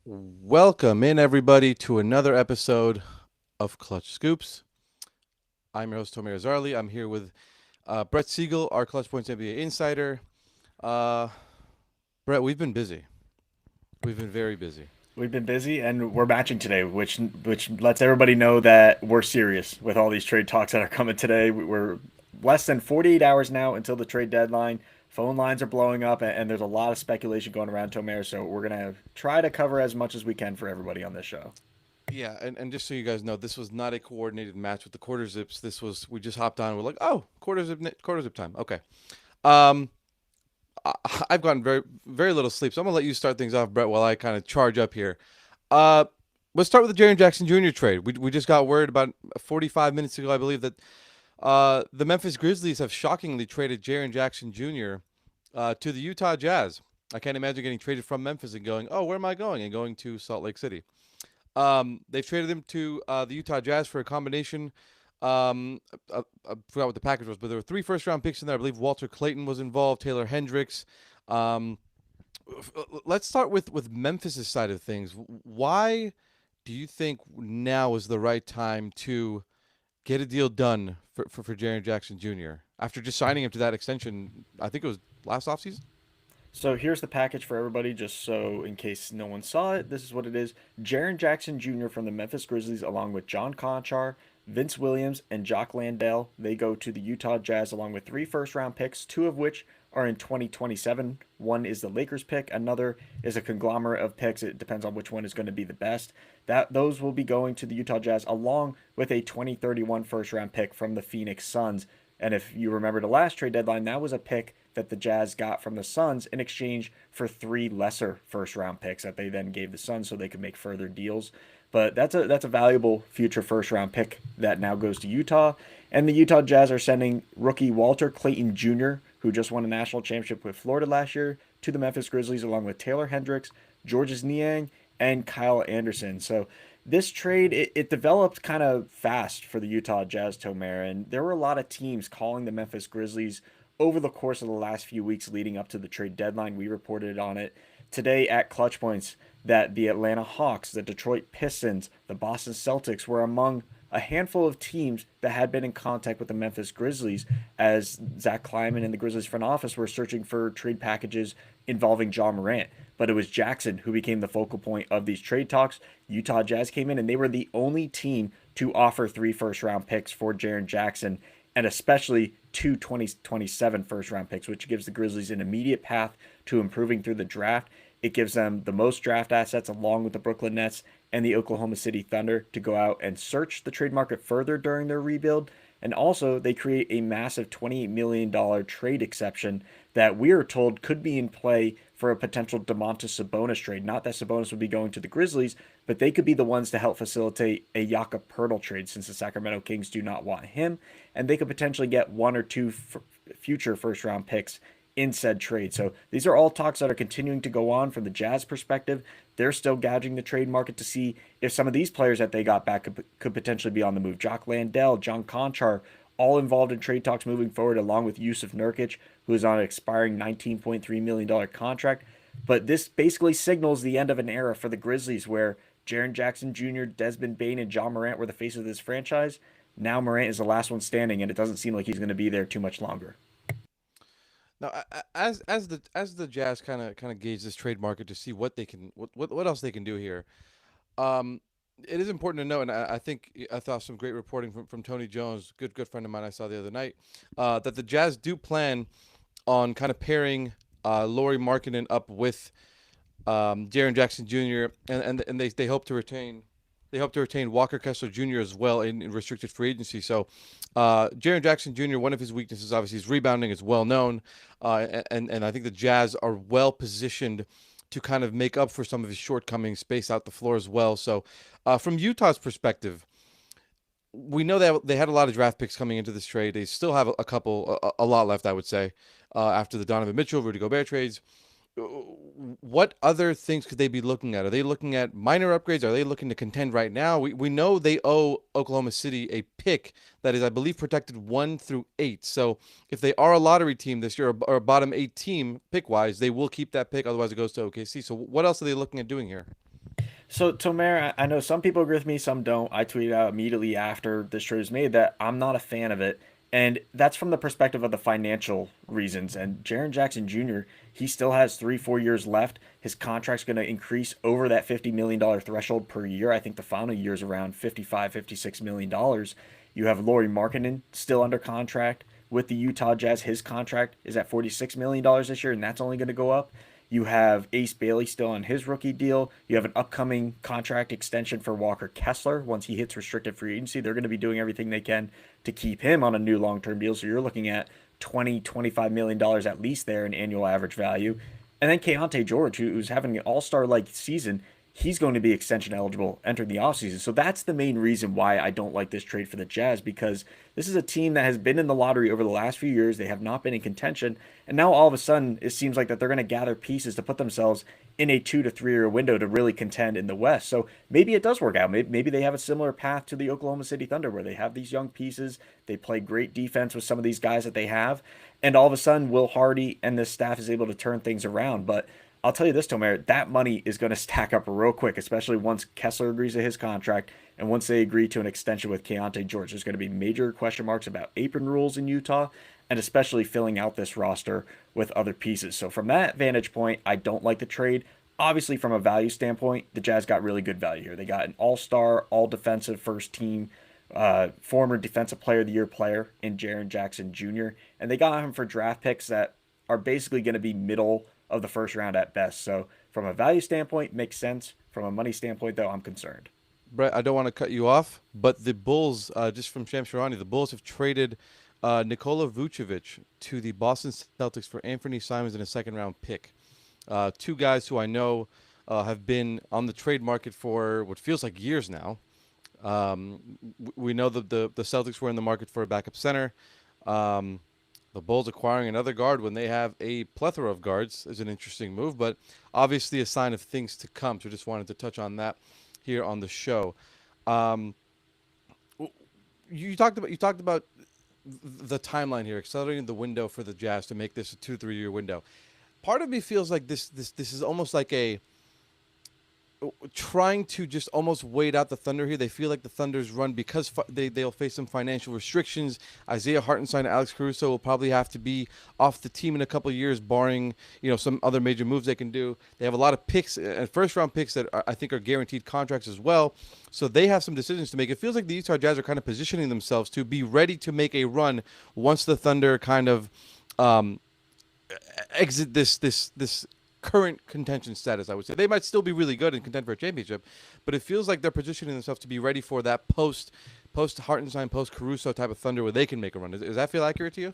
Welcome in, everybody, to another episode of Clutch Scoops. I'm your host, Tomer Azarly. I'm here with Brett Siegel, our ClutchPoints NBA insider. Uh, Brett, we've been busy. We've been very busy. We've been busy and we're matching today, which lets everybody know that we're serious with all these trade talks that are coming today. We're less than 48 hours now until the trade deadline. Phone lines are blowing up, and there's a lot of speculation going around Tomer. So we're gonna try to cover as much as we can for everybody on this show. Yeah, and just so you guys know, this was not a coordinated match with the quarter zips. This was we just hopped on. We're like, oh, quarter zip time. Okay. Um, I, I've gotten very little sleep, so I'm gonna let you start things off, Brett, while I kind of charge up here. Uh, let's start with the Jaren Jackson Jr. trade. We just got word about 45 minutes ago, I believe, that the Memphis Grizzlies have shockingly traded Jaren Jackson Jr. To the Utah Jazz. I can't imagine getting traded from Memphis and going, oh, where am I going? And going to Salt Lake City. They've traded him to the Utah Jazz for a combination. I forgot what the package was, but there were three first-round picks in there. I believe Walter Clayton was involved, Taylor Hendricks. Um, let's start with Memphis' side of things. Why do you think now is the right time to get a deal done for Jaren Jackson Jr. after just signing him to that extension? I think it was last offseason. So here's the package for everybody, just so in case no one saw it. This is what it is: Jaren Jackson Jr. from the Memphis Grizzlies, along with John Conchar, Vince Williams, and Jock Landale. They go to the Utah Jazz along with three first-round picks, two of which are in 2027. One is the Lakers pick, another is a conglomerate of picks. It depends on which one is going to be the best. That those will be going to the Utah Jazz along with a 2031 first-round pick from the Phoenix Suns. And if you remember the last trade deadline, that was a pick that the Jazz got from the Suns in exchange for three lesser first round picks that they then gave the Suns so they could make further deals. But that's a valuable future first round pick that now goes to Utah. And the Utah Jazz are sending rookie Walter Clayton Jr., who just won a national championship with Florida last year, to the Memphis Grizzlies along with Taylor Hendricks, Georges Niang, and Kyle Anderson. So this trade it developed kind of fast for the Utah Jazz, Tomer, and there were a lot of teams calling the Memphis Grizzlies over the course of the last few weeks leading up to the trade deadline. We reported on it today at Clutch Points that the Atlanta Hawks, the Detroit Pistons, the Boston Celtics were among a handful of teams that had been in contact with the Memphis Grizzlies as Zach Kleiman and the Grizzlies front office were searching for trade packages involving Ja Morant. But it was Jackson who became the focal point of these trade talks. Utah Jazz came in and they were the only team to offer three first round picks for Jaren Jackson, and especially two 2027 first round picks, which gives the Grizzlies an immediate path to improving through the draft. It gives them the most draft assets along with the Brooklyn Nets and the Oklahoma City Thunder to go out and search the trade market further during their rebuild. And also, they create a massive $28 million trade exception that we are told could be in play for a potential Domantas Sabonis trade. Not that Sabonis would be going to the Grizzlies, but they could be the ones to help facilitate a Jakob Poeltl trade since the Sacramento Kings do not want him. And they could potentially get one or two future first round picks in said trade. So these are all talks that are continuing to go on from the Jazz perspective. They're still gouging the trade market to see if some of these players that they got back could potentially be on the move. Jock Landale, John Conchar, all involved in trade talks moving forward, along with Yusuf Nurkic, who is on an expiring $19.3 million contract. But this basically signals the end of an era for the Grizzlies where Jaren Jackson Jr., Desmond Bane, and John Morant were the faces of this franchise. Now Morant is the last one standing, and it doesn't seem like he's going to be there too much longer. Now, as the Jazz kind of gauge this trade market to see what they can what else they can do here. Um, it is important to know, and I think I thought some great reporting from Tony Jones, good friend of mine I saw the other night, that the Jazz do plan on kind of pairing Laurie Markkinen up with Jaren Jackson Jr. and they hope to retain Walker Kessler Jr. as well in restricted free agency. So Jaren Jackson Jr. One of his weaknesses obviously is rebounding. Is well known, and I think the Jazz are well positioned to kind of make up for some of his shortcomings, space out the floor as well. So from Utah's perspective, we know that they had a lot of draft picks coming into this trade. They still have a lot left, I would say, after the Donovan Mitchell, Rudy Gobert trades. What other things could they be looking at? Are they looking at minor upgrades? Are they looking to contend right now? We know they owe Oklahoma City a pick that is, I believe, protected 1 through 8. So if they are a lottery team this year or a bottom 8 team pick wise, they will keep that pick. Otherwise, it goes to OKC. So what else are they looking at doing here? So, Tomer, I know some people agree with me, some don't. I tweeted out immediately after this trade was made that I'm not a fan of it. And that's from the perspective of the financial reasons. And Jaren Jackson Jr., he still has 3, 4 years left. His contract's going to increase over that $50 million threshold per year. I think the final year is around $55, $56 million. You have Lauri Markkanen still under contract with the Utah Jazz. His contract is at $46 million this year, and that's only going to go up. You have Ace Bailey still on his rookie deal. You have an upcoming contract extension for Walker Kessler once he hits restricted free agency. They're going to be doing everything they can to keep him on a new long-term deal. So you're looking at $20, $25 million at least there in annual average value. And then Keontae George, who's having an all-star like season, he's going to be extension eligible entering the offseason. So that's the main reason why I don't like this trade for the Jazz, because this is a team that has been in the lottery over the last few years. They have not been in contention. And now all of a sudden, it seems like that they're going to gather pieces to put themselves in a 2 to 3 year window to really contend in the West. So maybe it does work out. Maybe they have a similar path to the Oklahoma City Thunder where they have these young pieces. They play great defense with some of these guys that they have. And all of a sudden, Will Hardy and this staff is able to turn things around. But I'll tell you this, Tomer, that money is going to stack up real quick, especially once Kessler agrees to his contract and once they agree to an extension with Keontae George. There's going to be major question marks about apron rules in Utah and especially filling out this roster with other pieces. So from that vantage point, I don't like the trade. Obviously, from a value standpoint, the Jazz got really good value here. They got an all-star, all-defensive first team, former Defensive Player of the Year player in Jaren Jackson Jr., and they got him for draft picks that are basically going to be middle of the first round at best. So from a value standpoint, makes sense. From a money standpoint, though, I'm concerned. Brett, I don't want to cut you off, but the Bulls, just from Shams Charania, the Bulls have traded Nikola Vucevic to the Boston Celtics for Anthony Simons and a second round pick. Two guys who I know have been on the trade market for what feels like years now. We know that the Celtics were in the market for a backup center. Um, the Bulls acquiring another guard when they have a plethora of guards is an interesting move, but obviously a sign of things to come. So just wanted to touch on that here on the show. Um, you talked about the timeline here, accelerating the window for the Jazz to make this a 2 3 year window. Part of me feels like this is almost like a trying to just almost wait out the Thunder here. They feel like the Thunder's run because they'll face some financial restrictions. Isaiah Hartenstein and Alex Caruso will probably have to be off the team in a couple of years, barring some other major moves they can do. They have a lot of picks and first round picks that I think are guaranteed contracts as well. So they have some decisions to make. It feels like the Utah Jazz are kind of positioning themselves to be ready to make a run once the Thunder kind of um, exit this current contention status. I would say they might still be really good and contend for a championship, but it feels like they're positioning themselves to be ready for that post Hartenstein, post Caruso type of Thunder where they can make a run. Does that feel accurate to you?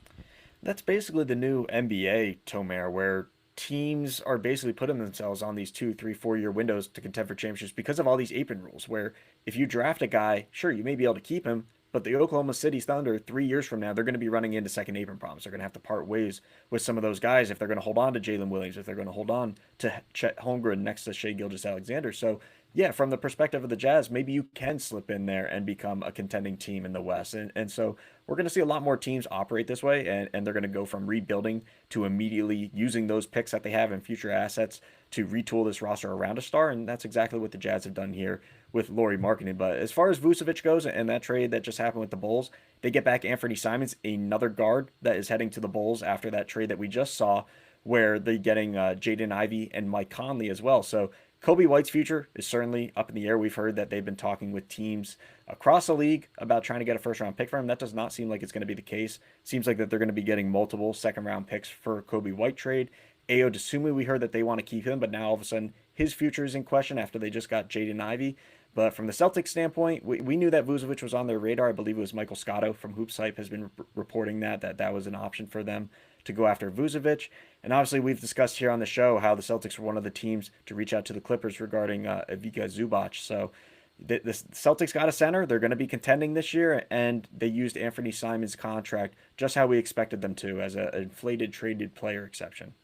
That's basically the new NBA, Tomer, where teams are basically putting themselves on these 2, 3, 4 year windows to contend for championships because of all these apron rules. Where if you draft a guy, sure, you may be able to keep him, but the Oklahoma City Thunder, 3 years from now, they're going to be running into second apron problems. They're going to have to part ways with some of those guys if they're going to hold on to Jalen Williams, if they're going to hold on to Chet Holmgren next to Shea Gilgeous-Alexander. So yeah, from the perspective of the Jazz, maybe you can slip in there and become a contending team in the West. And so we're going to see a lot more teams operate this way, and they're going to go from rebuilding to immediately using those picks that they have in future assets to retool this roster around a star. And that's exactly what the Jazz have done here with Lauri Markkanen. But as far as Vucevic goes and that trade that just happened with the Bulls, they get back Anthony Simons, another guard that is heading to the Bulls after that trade that we just saw, where they're getting Jaden Ivey and Mike Conley as well. So Kobe White's future is certainly up in the air. We've heard that they've been talking with teams across the league about trying to get a first round pick for him. That does not seem like it's going to be the case. Seems like that they're going to be getting multiple second round picks for Kobe White trade. Ayo Dosunmu, we heard that they want to keep him, but now all of a sudden his future is in question after they just got Jaden Ivey. But from the Celtics standpoint, we knew that Vucevic was on their radar. I believe it was Michael Scotto from Hoops Hype has been reporting that was an option for them to go after Vucevic. And obviously, we've discussed here on the show how the Celtics were one of the teams to reach out to the Clippers regarding Ivica Zubac. So the Celtics got a center. They're going to be contending this year, and they used Anthony Simons' contract just how we expected them to, as an inflated traded player exception.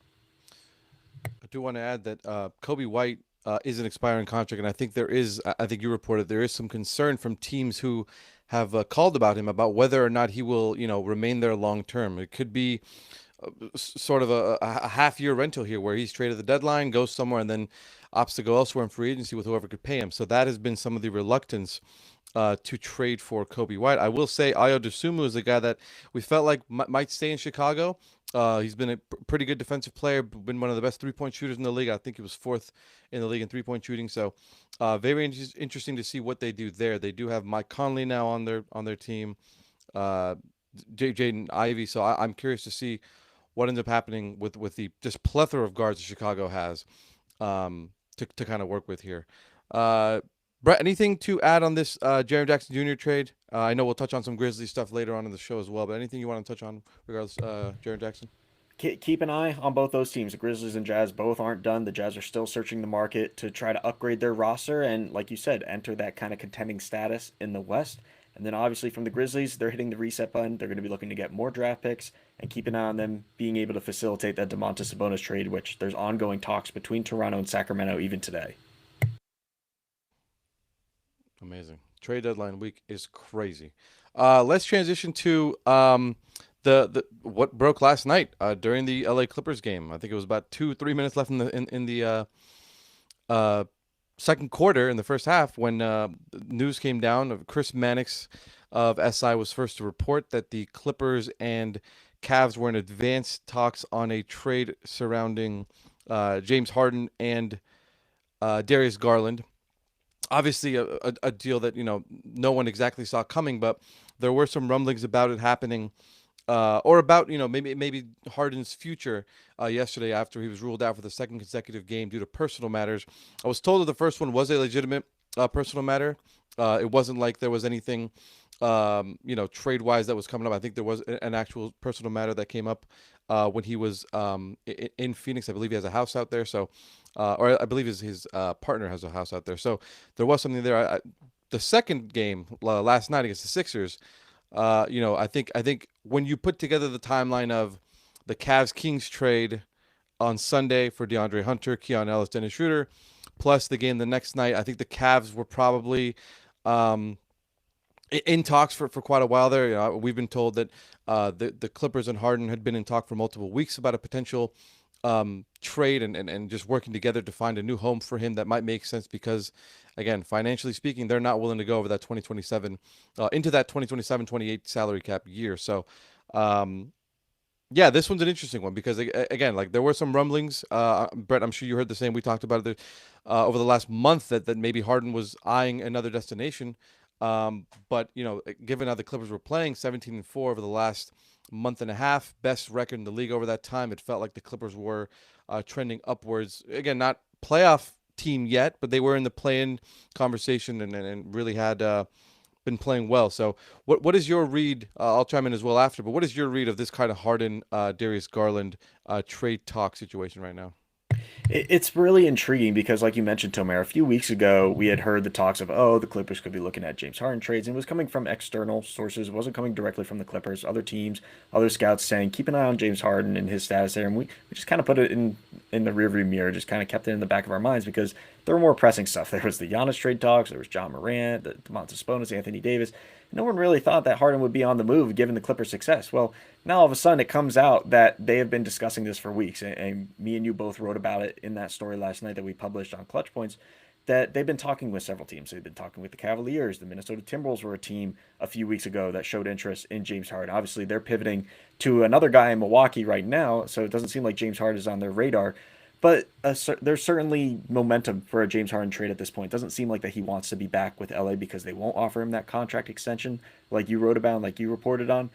I do want to add that Kobe White is an expiring contract, and I think there is. I think you reported there is some concern from teams who have called about him about whether or not he will, remain there long term. It could be sort of a half year rental here, where he's traded the deadline, goes somewhere, and then opts to go elsewhere in free agency with whoever could pay him. So that has been some of the reluctance to trade for Kobe White. I will say Ayo Dosunmu is a guy that we felt like might stay in Chicago. He's been a pretty good defensive player, been one of the best 3-point shooters in the league. I think he was fourth in the league in 3-point shooting. So very interesting to see what they do there. They do have Mike Conley now on their team, uh, Jaden Ivey. So I'm curious to see what ends up happening with the just plethora of guards that Chicago has to kind of work with here. Uh, Brett, anything to add on this Jaren Jackson Jr. trade? I know we'll touch on some Grizzlies stuff later on in the show as well, but anything you want to touch on regardless, Jaren Jackson? Keep an eye on both those teams. The Grizzlies and Jazz both aren't done. The Jazz are still searching the market to try to upgrade their roster and, like you said, enter that kind of contending status in the West. And then obviously from the Grizzlies, they're hitting the reset button. They're going to be looking to get more draft picks and keep an eye on them being able to facilitate that Domantas Sabonis trade, which there's ongoing talks between Toronto and Sacramento even today. Amazing. Trade deadline week is crazy. Let's transition to the what broke last night during the LA Clippers game. I think it was about 2-3 minutes left in the uh, second quarter in the first half when news came down of Chris Mannix of SI was first to report that the Clippers and Cavs were in advanced talks on a trade surrounding James Harden and Darius Garland. Obviously, a deal that no one exactly saw coming, but there were some rumblings about it happening, or about maybe Harden's future yesterday after he was ruled out for the second consecutive game due to personal matters. I was told that the first one was a legitimate personal matter. It wasn't like there was anything trade wise that was coming up. I think there was an actual personal matter that came up when he was in Phoenix. I believe he has a house out there. So, or I believe his partner has a house out there. So there was something there. The second game last night against the Sixers, I think when you put together the timeline of the Cavs Kings trade on Sunday for DeAndre Hunter, Keon Ellis, Dennis Schroeder, plus the game the next night, I think the Cavs were probably um, in talks for quite a while there. We've been told that the Clippers and Harden had been in talk for multiple weeks about a potential trade and just working together to find a new home for him that might make sense because, again, financially speaking, they're not willing to go over that 2027 into that 2027-28 salary cap year. So, yeah, this one's an interesting one because again, like there were some rumblings. Brett, I'm sure you heard the same. We talked about it over the last month that maybe Harden was eyeing another destination. But given how the Clippers were playing, 17-4 over the last month and a half, best record in the league over that time, it felt like the Clippers were trending upwards. Again, not playoff team yet, but they were in the play-in conversation and really had been playing well. So what is your read? I'll chime in as well after, but what is your read of this kind of Harden, Darius Garland trade talk situation right now? It's really intriguing because, like you mentioned, Tomer, a few weeks ago, we had heard the talks of, oh, the Clippers could be looking at James Harden trades, and it was coming from external sources. It wasn't coming directly from the Clippers. Other teams, other scouts saying, keep an eye on James Harden and his status there. And we just kind of put it in the rearview mirror, just kind of kept it in the back of our minds because there were more pressing stuff. There was the Giannis trade talks, there was John Morant, the Domantas Sabonis, Anthony Davis. No one really thought that Harden would be on the move given the Clippers' success. Well, now all of a sudden it comes out that they have been discussing this for weeks, and me and you both wrote about it in that story last night that we published on Clutch Points. That they've been talking with several teams. They've been talking with the Cavaliers. The Minnesota Timberwolves were a team a few weeks ago that showed interest in James Harden. Obviously, they're pivoting to another guy in Milwaukee right now, so it doesn't seem like James Harden is on their radar. But there's certainly momentum for a James Harden trade at this point. It doesn't seem like that he wants to be back with LA because they won't offer him that contract extension, like you wrote about, and like you reported on.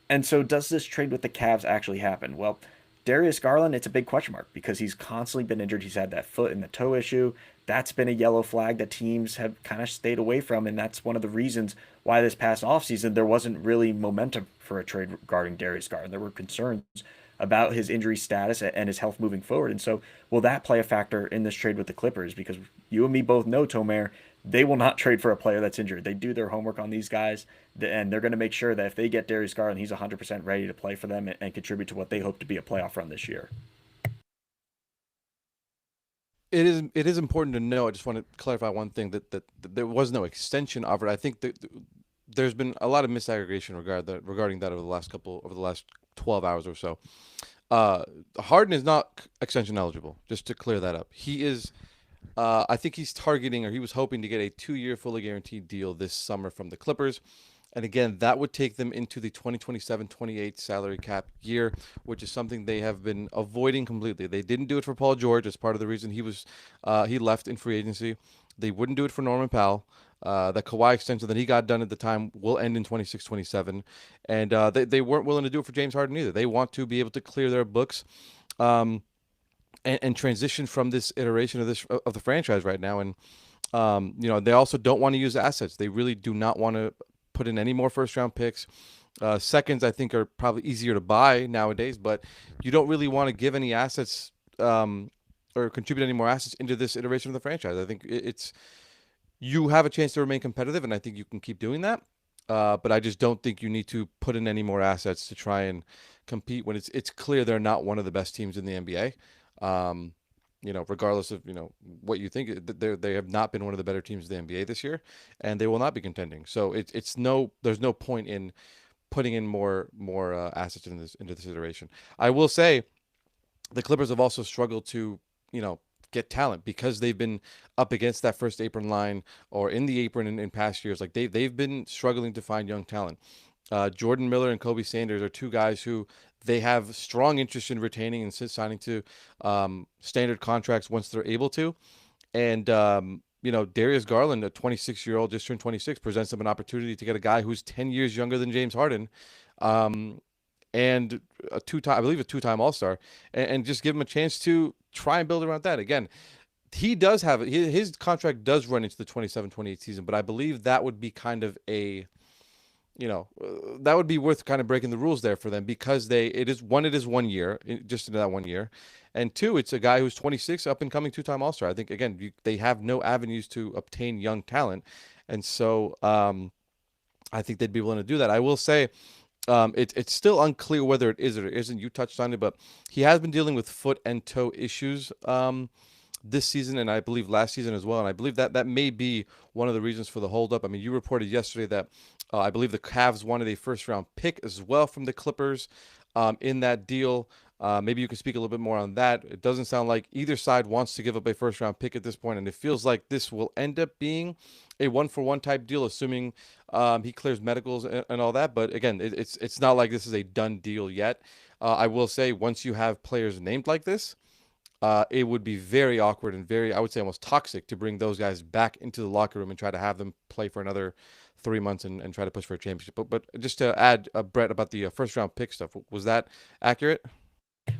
And so, does this trade with the Cavs actually happen? Well, Darius Garland, it's a big question mark because he's constantly been injured. He's had that foot and the toe issue. That's been a yellow flag that teams have kind of stayed away from. And that's one of the reasons why this past offseason there wasn't really momentum for a trade regarding Darius Garland. There were concerns about his injury status and his health moving forward. And so, will that play a factor in this trade with the Clippers? Because you and me both know, Tomer, they will not trade for a player that's injured. They do their homework on these guys, and they're going to make sure that if they get Darius Garland, he's 100% ready to play for them and contribute to what they hope to be a playoff run this year. It is important to know. I just want to clarify one thing that there was no extension offered. I think that there's been a lot of misaggregation regarding that over the last 12 hours or so. Uh, Harden is not extension eligible. Just to clear that up, he is. I think he's targeting, or he was hoping to get a 2-year fully guaranteed deal this summer from the Clippers. And again, that would take them into the 2027-28 salary cap year, which is something they have been avoiding completely. They didn't do it for Paul George as part of the reason he left in free agency. They wouldn't do it for Norman Powell. The Kawhi extension that he got done at the time will end in 26-27. And they weren't willing to do it for James Harden either. They want to be able to clear their books. Um, and transition from this iteration of the franchise right now. And they also don't want to use assets. They really do not want to put in any more first round picks. Seconds, I think, are probably easier to buy nowadays, but you don't really want to give any assets or contribute any more assets into this iteration of the franchise. I think it's you have a chance to remain competitive, and I think you can keep doing that. But I just don't think you need to put in any more assets to try and compete when it's clear they're not one of the best teams in the NBA. Um, regardless of what you think, they have not been one of the better teams in the NBA this year, and they will not be contending. So there's no point in putting in more assets into this iteration. I will say the Clippers have also struggled to get talent because they've been up against that first apron line or in the apron in past years. Like they've been struggling to find young talent. Jordan Miller and Kobe Sanders are two guys who they have strong interest in retaining and signing to standard contracts once they're able to. And Darius Garland, a 26-year-old, just turned 26, presents them an opportunity to get a guy who's 10 years younger than James Harden, um, and I believe a two-time All-Star, and just give him a chance to try and build around that. Again, he does have his contract does run into the 27-28 season, but I believe that would be kind of that would be worth kind of breaking the rules there for them because it is 1 year, just into that 1 year, and two, it's a guy who's 26, up and coming two-time All-Star. I think again they have no avenues to obtain young talent, and so I think they'd be willing to do that. I will say. It's still unclear whether it is or it isn't. You touched on it, but he has been dealing with foot and toe issues this season, and I believe last season as well. And I believe that may be one of the reasons for the holdup. I mean, you reported yesterday that I believe the Cavs wanted a first round pick as well from the Clippers in that deal. Maybe you can speak a little bit more on that. It doesn't sound like either side wants to give up a first round pick at this point, and it feels like this will end up being a 1-for-1 type deal, assuming he clears medicals and all that. But again, it's not like this is a done deal yet. I will say once you have players named like this, it would be very awkward and very, I would say, almost toxic to bring those guys back into the locker room and try to have them play for another 3 months and try to push for a championship. But just to add, Brett, about the first round pick stuff, was that accurate?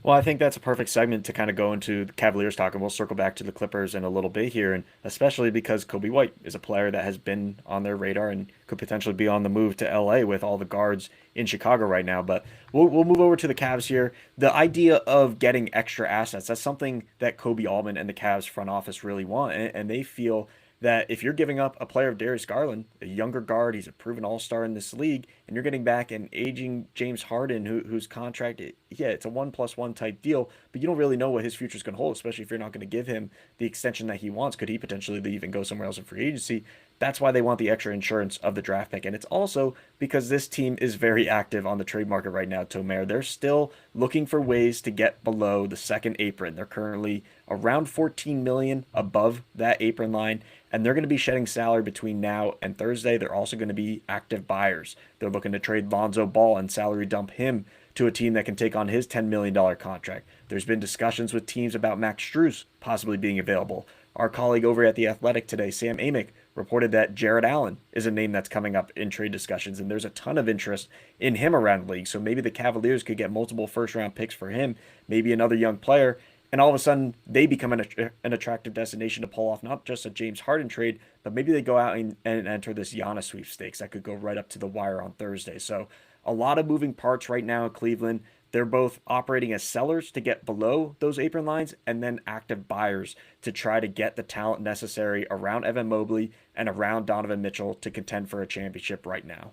Well, I think that's a perfect segment to kind of go into the Cavaliers talk, and we'll circle back to the Clippers in a little bit here, and especially because Kobe White is a player that has been on their radar and could potentially be on the move to LA with all the guards in Chicago right now. But we'll move over to the Cavs here. The idea of getting extra assets, that's something that Kobe Allman and the Cavs front office really want, and they feel that if you're giving up a player of Darius Garland, a younger guard, he's a proven all-star in this league, and you're getting back an aging James Harden whose contract, yeah, it's a 1+1 type deal, but you don't really know what his future is going to hold, especially if you're not going to give him the extension that he wants. Could he potentially leave and go somewhere else in free agency? That's why they want the extra insurance of the draft pick. And it's also because this team is very active on the trade market right now, Tomer. They're still looking for ways to get below the second apron. They're currently around 14 million above that apron line, and they're going to be shedding salary between now and Thursday. They're also going to be active buyers. They're looking to trade Lonzo Ball and salary dump him to a team that can take on his $10 million contract. There's been discussions with teams about Max Strus possibly being available. Our colleague over at The Athletic today, Sam Amick, reported that Jared Allen is a name that's coming up in trade discussions, and there's a ton of interest in him around the league. So maybe the Cavaliers could get multiple first-round picks for him, maybe another young player, and all of a sudden they become an attractive destination to pull off not just a James Harden trade, but maybe they go out and enter this Giannis sweepstakes that could go right up to the wire on Thursday. So a lot of moving parts right now in Cleveland. They're both operating as sellers to get below those apron lines and then active buyers to try to get the talent necessary around Evan Mobley and around Donovan Mitchell to contend for a championship right now.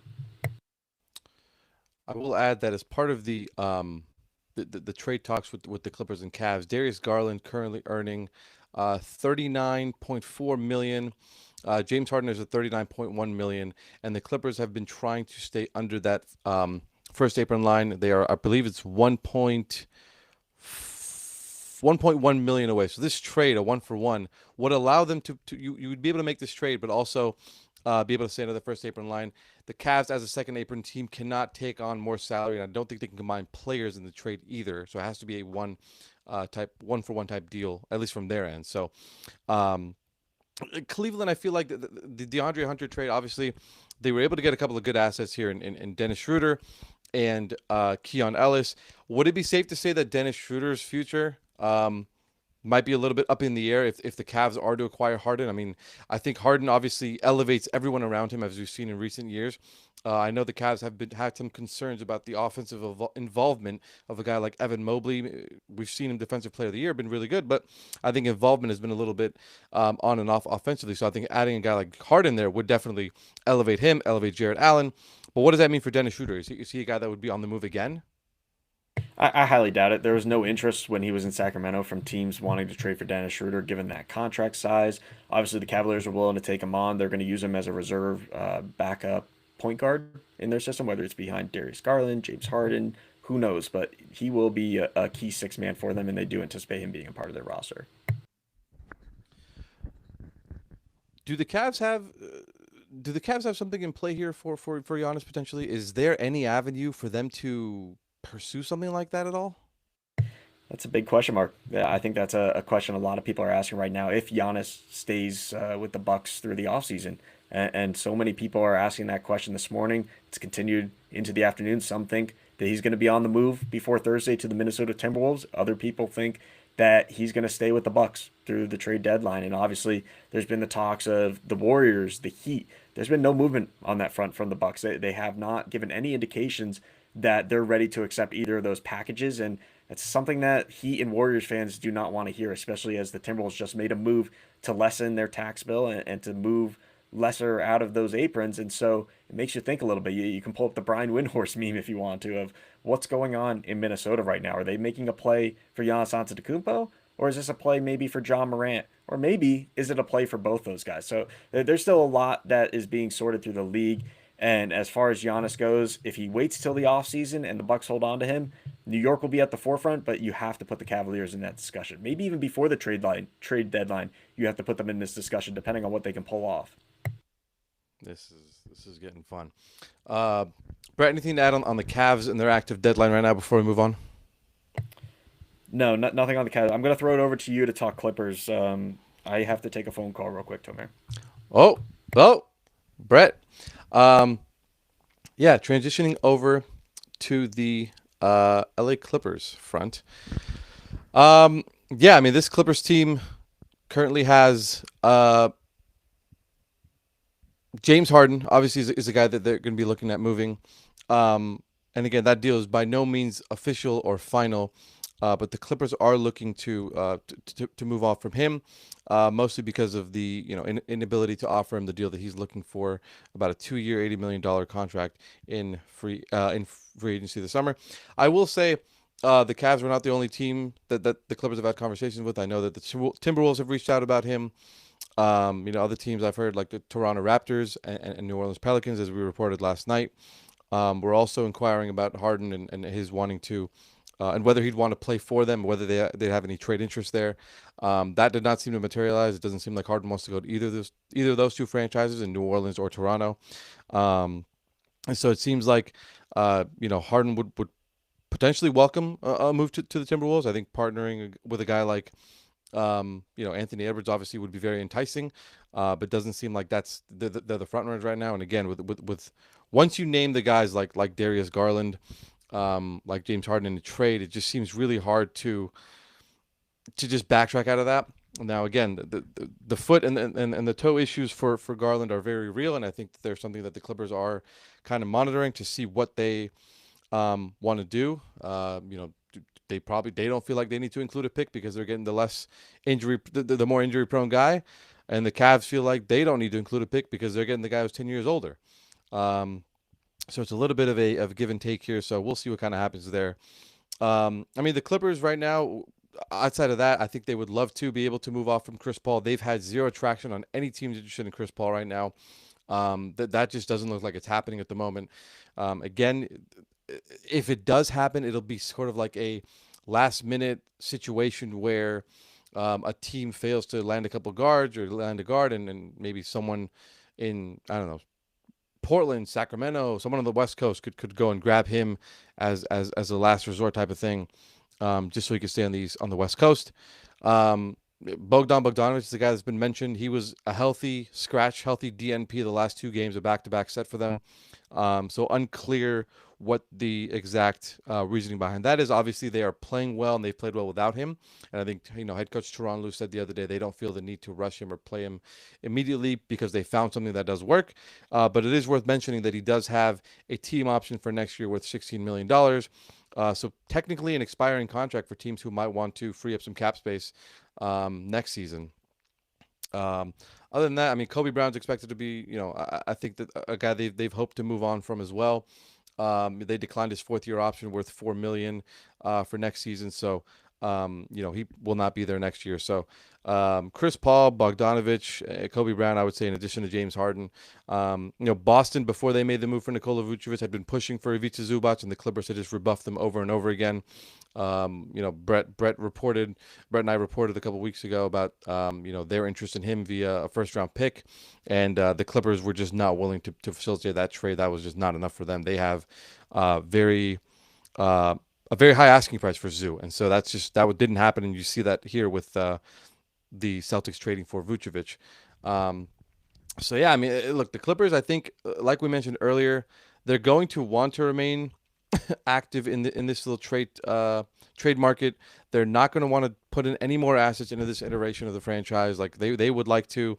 I will add that as part of the trade talks with the Clippers and Cavs, Darius Garland currently earning 39.4 million. James Harden is at 39.1 million, and the Clippers have been trying to stay under that first apron line. They are, I believe, it's 1.4 1.1 million away. So this trade, a 1-for-1, would allow them you would be able to make this trade, but also be able to stay under the first apron line. The Cavs, as a second apron team, cannot take on more salary, and I don't think they can combine players in the trade either. So it has to be a one-for-one type deal, at least from their end. So um, Cleveland, I feel like the DeAndre Hunter trade, obviously, they were able to get a couple of good assets here in Dennis Schroeder and Keon Ellis. Would it be safe to say that Dennis Schroeder's future might be a little bit up in the air if the Cavs are to acquire Harden? I mean, I think Harden obviously elevates everyone around him, as we've seen in recent years. I know the Cavs have had some concerns about the offensive involvement of a guy like Evan Mobley. We've seen him Defensive Player of the Year, been really good, but I think involvement has been a little bit on and off offensively. So I think adding a guy like Harden there would definitely elevate him, elevate Jared Allen. But what does that mean for Dennis Schroeder? Is he a guy that would be on the move again? I highly doubt it. There was no interest when he was in Sacramento from teams wanting to trade for Dennis Schroeder, given that contract size. Obviously, the Cavaliers are willing to take him on. They're going to use him as a reserve backup point guard in their system, whether it's behind Darius Garland, James Harden, who knows. But he will be a key six man for them, and they do anticipate him being a part of their roster. Do the Cavs have? Do the Cavs have something in play here for Giannis potentially? Is there any avenue for them to pursue something like that at all? That's a big question mark. Yeah, I think that's a question a lot of people are asking right now. If Giannis stays with the Bucks through the offseason, and so many people are asking that question this morning. It's continued into the afternoon. Some think that he's going to be on the move before Thursday to the Minnesota Timberwolves. Other people think that he's going to stay with the Bucks through the trade deadline. And obviously, there's been the talks of the Warriors, the Heat. There's been no movement on that front from the Bucks. They have not given any indications that they're ready to accept either of those packages. And it's something that Heat and Warriors fans do not want to hear, especially as the Timberwolves just made a move to lessen their tax bill and to move lesser out of those aprons. And so it makes you think a little bit. You can pull up the Brian Windhorst meme if you want to of what's going on in Minnesota right now. Are they making a play for Giannis Antetokounmpo? Or is this a play maybe for John Morant? Or maybe is it a play for both those guys? So there's still a lot that is being sorted through the league. And as far as Giannis goes, if he waits till the offseason and the Bucks hold on to him, New York will be at the forefront, but you have to put the Cavaliers in that discussion. Maybe even before the trade deadline, you have to put them in this discussion, depending on what they can pull off. This is getting fun. Uh, Brett, anything to add on the Cavs and their active deadline right now before we move on? No, nothing on the Cavs. I'm going to throw it over to you to talk Clippers. I have to take a phone call real quick, Tomer. Oh, oh, Brett. Um, yeah, transitioning over to the LA Clippers front. Yeah, I mean this Clippers team currently has James Harden. Obviously, is a guy that they're going to be looking at moving. And again, that deal is by no means official or final. But the Clippers are looking to move off from him, mostly because of the inability to offer him the deal that he's looking for, about a 2-year, $80 million contract in free agency this summer. I will say the Cavs were not the only team that the Clippers have had conversations with. I know that the Timberwolves have reached out about him. Other teams I've heard like the Toronto Raptors and New Orleans Pelicans, as we reported last night, were also inquiring about Harden and his wanting to. And whether he'd want to play for them, whether they have any trade interest there, that did not seem to materialize. It doesn't seem like Harden wants to go to either of those two franchises in New Orleans or Toronto. And so it seems like Harden would potentially welcome a move to the Timberwolves. I think partnering with a guy like Anthony Edwards obviously would be very enticing, but doesn't seem like they're the front runners right now. And again, with once you name the guys like Darius Garland, like James Harden in the trade, it just seems really hard to just backtrack out of that. Now, again, the foot and the toe issues for Garland are very real, and I think that there's something that the Clippers are kind of monitoring to see what they want to do. They don't feel like they need to include a pick because they're getting the more injury prone guy, and the Cavs feel like they don't need to include a pick because they're getting the guy who's 10 years older. So it's a little bit of a give and take here. So we'll see what kind of happens there. I mean, the Clippers right now, outside of that, I think they would love to be able to move off from Chris Paul. They've had zero traction on any teams interested in Chris Paul right now. That just doesn't look like it's happening at the moment. Again, if it does happen, it'll be sort of like last minute situation where a team fails to land a couple guards or land a guard, and maybe someone in, I don't know, Portland, Sacramento, someone on the West Coast could go and grab him as a last resort type of thing, just so he could stay on the West Coast. Bogdan Bogdanovic is the guy that's been mentioned. He was a healthy DNP the last two games, a back-to-back set for them. So unclear what the exact reasoning behind that is. Obviously, they are playing well and they've played well without him. And I think head coach Tyronn Lue said the other day they don't feel the need to rush him or play him immediately because they found something that does work. But it is worth mentioning that he does have a team option for next year worth $16 million. So technically an expiring contract for teams who might want to free up some cap space next season. Other than that, I mean, Kobe Brown's expected to be, I think that a guy they've hoped to move on from as well. They declined his fourth-year option worth $4 million for next season, so he will not be there next year. So Chris Paul, Bogdanovich, Kobe Brown, I would say, in addition to James Harden. Boston, before they made the move for Nikola Vucevic, had been pushing for Ivica Zubac, and the Clippers had just rebuffed them over and over again. Brett and I reported a couple weeks ago about their interest in him via a first round pick, and the Clippers were just not willing to facilitate that trade. That was just not enough for them. They have very a very high asking price for Zoo, and so that didn't happen, and you see that here with the Celtics trading for Vucevic. So yeah, I mean, look, the Clippers, I think, like we mentioned earlier, they're going to want to remain active in this little trade market. They're not going to want to put in any more assets into this iteration of the franchise. Like they would like to,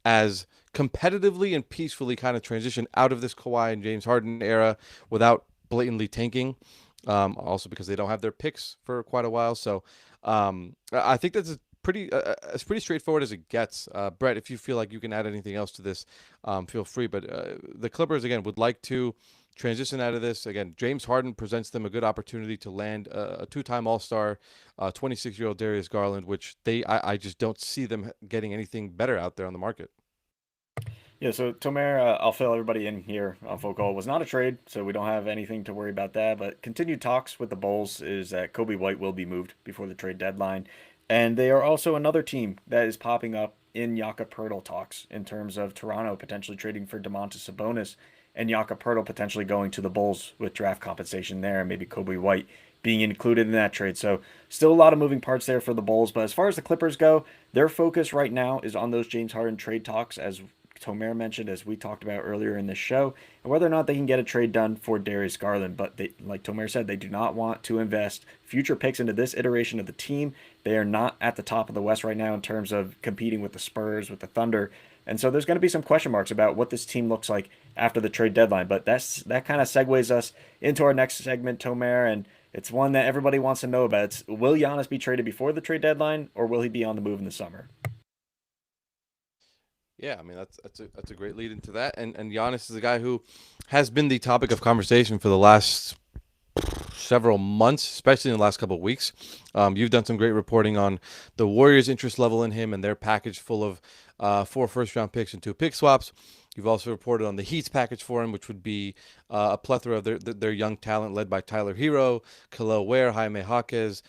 as competitively and peacefully, kind of transition out of this Kawhi and James Harden era without blatantly tanking. Also because they don't have their picks for quite a while. So I think that's as pretty straightforward as it gets. Brett, if you feel like you can add anything else to this, feel free. But the Clippers, again, would like to transition out of this. Again, James Harden presents them a good opportunity to land a two-time All-Star, 26-year-old Darius Garland, which I just don't see them getting anything better out there on the market. Yeah, so Tomer, I'll fill everybody in here on full call. Was not a trade, so we don't have anything to worry about that. But continued talks with the Bulls is that Kobe White will be moved before the trade deadline. And they are also another team that is popping up in Jakob Poeltl talks in terms of Toronto potentially trading for Domantas Sabonis and Jakob Poeltl potentially going to the Bulls with draft compensation there and maybe Kobe White being included in that trade. So still a lot of moving parts there for the Bulls. But as far as the Clippers go, their focus right now is on those James Harden trade talks, as Tomer mentioned, as we talked about earlier in this show, and whether or not they can get a trade done for Darius Garland. But they, like Tomer said, they do not want to invest future picks into this iteration of the team. They are not at the top of the West right now in terms of competing with the Spurs, with the Thunder. And so there's going to be some question marks about what this team looks like after the trade deadline. But that kind of segues us into our next segment, Tomer, and it's one that everybody wants to know about. It's, will Giannis be traded before the trade deadline, or will he be on the move in the summer? Yeah, I mean that's a great lead into that, and Giannis is a guy who has been the topic of conversation for the last several months, especially in the last couple of weeks. You've done some great reporting on the Warriors' interest level in him and their package full of 4 first-round picks and 2 pick swaps. You've also reported on the Heat's package for him, which would be a plethora of their young talent led by Tyler Hero, Khalil Ware, Jaime Jaquez.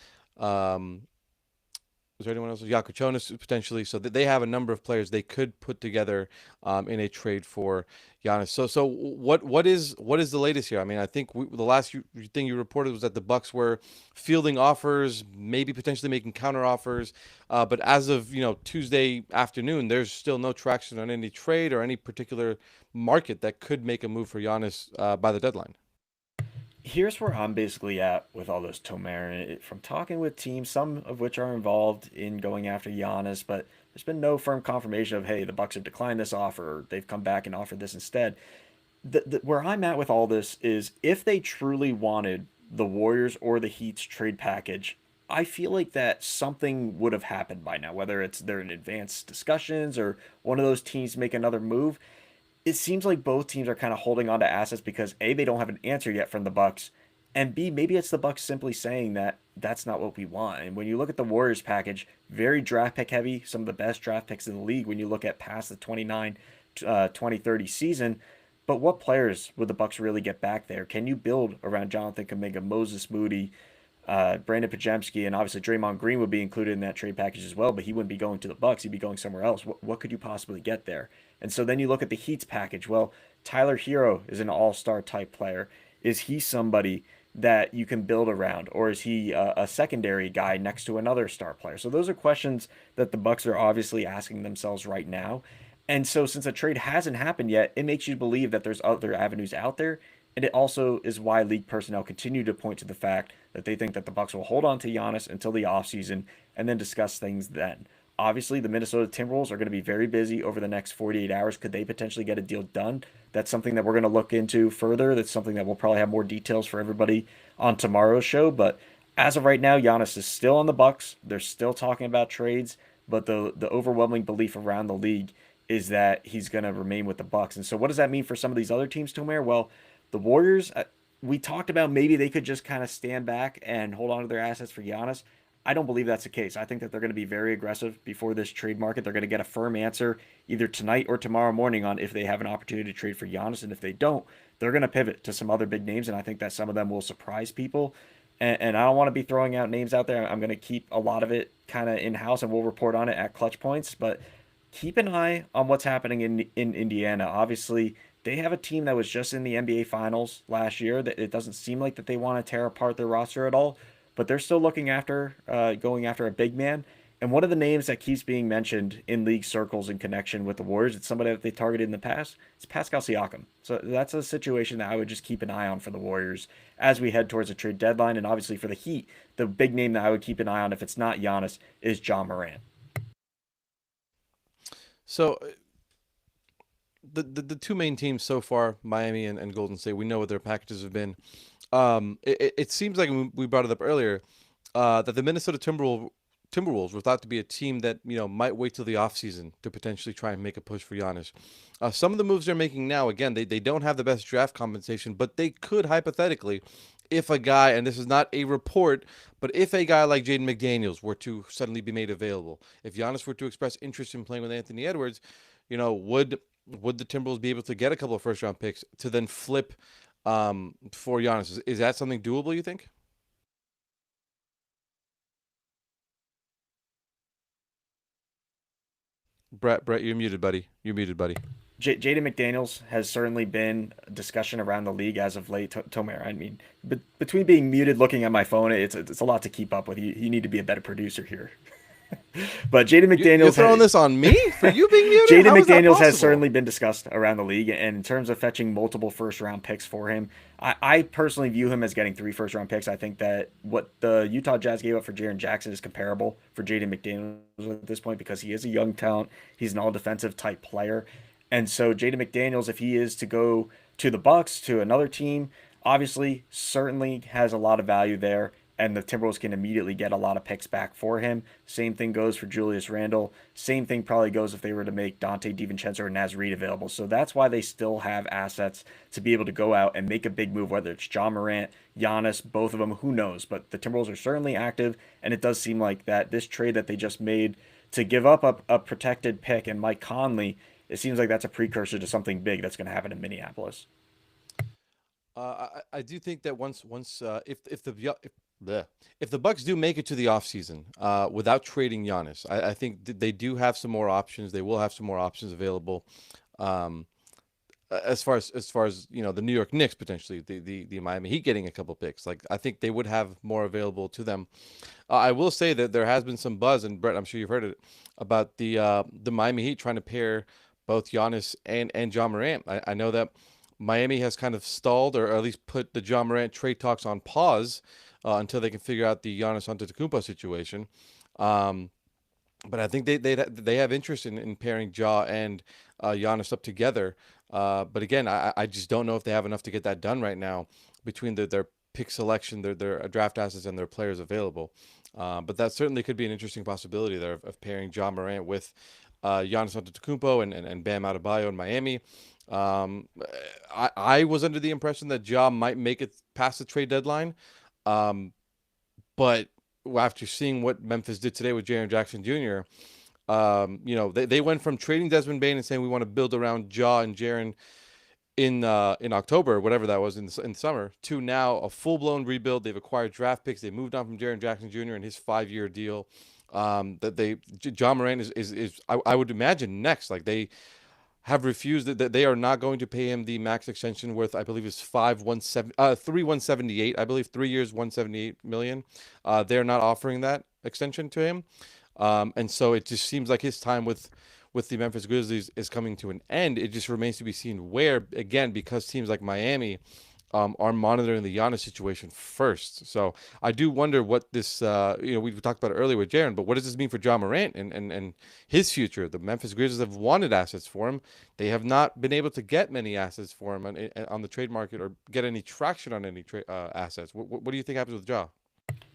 Was there anyone else? Yakuchonis potentially. So they have a number of players they could put together in a trade for Giannis. So what is the latest here? I mean, I think the last thing you reported was that the Bucks were fielding offers, maybe potentially making counter offers. But as of Tuesday afternoon, there's still no traction on any trade or any particular market that could make a move for Giannis by the deadline. Here's where I'm basically at with all this Tomer. From talking with teams, some of which are involved in going after Giannis, but there's been no firm confirmation of, hey, the Bucks have declined this offer, or they've come back and offered this instead. Where I'm at with all this is if they truly wanted the Warriors or the Heat's trade package, I feel like that something would have happened by now, whether it's they're in advanced discussions or one of those teams make another move. It seems like both teams are kind of holding on to assets because A, they don't have an answer yet from the Bucks, and B, maybe it's the Bucks simply saying that that's not what we want. And when you look at the Warriors package, very draft pick heavy, some of the best draft picks in the league when you look at past the 2030 season. But what players would the Bucks really get back there? Can you build around Jonathan Kuminga, Moses Moody, Brandon Pajemski and obviously Draymond Green would be included in that trade package as well, but he wouldn't be going to the Bucks. He'd be going somewhere else. What could you possibly get there? And so then you look at the Heat's package. Well, Tyler Hero is an all-star type player. Is he somebody that you can build around, or is he a secondary guy next to another star player? So those are questions that the Bucks are obviously asking themselves right now. And so since a trade hasn't happened yet, it makes you believe that there's other avenues out there. And it also is why league personnel continue to point to the fact that they think that the Bucks will hold on to Giannis until the offseason and then discuss things then. Obviously, the Minnesota Timberwolves are going to be very busy over the next 48 hours. Could they potentially get a deal done? That's something that we're going to look into further. That's something that we'll probably have more details for everybody on tomorrow's show. But as of right now, Giannis is still on the Bucks. They're still talking about trades, but the overwhelming belief around the league is that he's going to remain with the Bucks. And so, what does that mean for some of these other teams, Tomer? Well, the Warriors, we talked about maybe they could just kind of stand back and hold on to their assets for Giannis. I don't believe that's the case. I think that they're going to be very aggressive before this trade market. They're going to get a firm answer either tonight or tomorrow morning on if they have an opportunity to trade for Giannis. And if they don't, they're going to pivot to some other big names. And I think that some of them will surprise people. And I don't want to be throwing out names out there. I'm going to keep a lot of it kind of in house and we'll report on it at Clutch Points. But keep an eye on what's happening in Indiana. Obviously, they have a team that was just in the NBA Finals last year. That it doesn't seem like that they want to tear apart their roster at all, but they're still looking after going after a big man. And one of the names that keeps being mentioned in league circles in connection with the Warriors, it's somebody that they targeted in the past. It's Pascal Siakam. So that's a situation that I would just keep an eye on for the Warriors as we head towards a trade deadline. And obviously for the Heat, the big name that I would keep an eye on if it's not Giannis is John Morant. So the two main teams so far, Miami and Golden State, we know what their packages have been. It seems like we brought it up earlier that the Minnesota Timberwolves were thought to be a team that might wait till the offseason to potentially try and make a push for Giannis. Some of the moves they're making now, again, they don't have the best draft compensation, but they could hypothetically, if a guy, and this is not a report, but if a guy like Jaden McDaniels were to suddenly be made available, if Giannis were to express interest in playing with Anthony Edwards, would the Timberwolves be able to get a couple of first round picks to then flip for Giannis? Is that something doable, you think? Brett, you're muted, buddy. You're muted, buddy. Jaden McDaniels has certainly been a discussion around the league as of late. Tomer, I mean, between being muted, looking at my phone, it's a lot to keep up with. You need to be a better producer here. But You're throwing this on me for you being muted? Jaden How is that McDaniels has possible? certainly been discussed around the league, and in terms of fetching multiple first round picks for him, I personally view him as getting 3 first round picks. I think that what the Utah Jazz gave up for Jaren Jackson is comparable for Jaden McDaniels at this point because he is a young talent. He's an all defensive type player, and so Jaden McDaniels, if he is to go to the Bucks to another team, obviously certainly has a lot of value there and the Timberwolves can immediately get a lot of picks back for him. Same thing goes for Julius Randle. Same thing probably goes if they were to make Dante DiVincenzo or Naz Reid available. So that's why they still have assets to be able to go out and make a big move, whether it's John Morant, Giannis, both of them, who knows. But the Timberwolves are certainly active, and it does seem like that this trade that they just made to give up a protected pick and Mike Conley, it seems like that's a precursor to something big that's going to happen in Minneapolis. I do think that once bleh, if the Bucks do make it to the offseason without trading Giannis, I think they do have some more options. They will have some more options available. Um, as far as the New York Knicks potentially the Miami Heat getting a couple picks, like I think they would have more available to them. I will say that there has been some buzz, and Brett, I'm sure you've heard it about the Miami Heat trying to pair both Giannis and John Morant. I know that Miami has kind of stalled, or at least put the John Morant trade talks on pause until they can figure out the Giannis Antetokounmpo situation. Um, but I think they have interest in pairing Ja and Giannis up together. But again, I just don't know if they have enough to get that done right now between their pick selection, their draft assets, and their players available. But that certainly could be an interesting possibility there of pairing John Morant with Giannis Antetokounmpo and Bam Adebayo in Miami. Um, I was under the impression that Ja might make it past the trade deadline. Um, but after seeing what Memphis did today with Jaren Jackson Jr., they went from trading Desmond Bain and saying we want to build around Ja and Jaren in October, whatever that was in summer, to now a full blown rebuild. They've acquired draft picks. They moved on from Jaren Jackson Jr. and his 5 year deal. That they John Morant is I would imagine next. Like they have refused that they are not going to pay him the max extension worth, I believe, is 178. I believe 3 years, 178 million. They're not offering that extension to him, and so it just seems like his time with the Memphis Grizzlies is coming to an end. It just remains to be seen where, again, because teams like Miami are monitoring the Giannis situation first. So I do wonder what this, we talked about it earlier with Jaren, but what does this mean for John Morant and his future? The Memphis Grizzlies have wanted assets for him. They have not been able to get many assets for him on the trade market or get any traction on any assets. What do you think happens with Ja?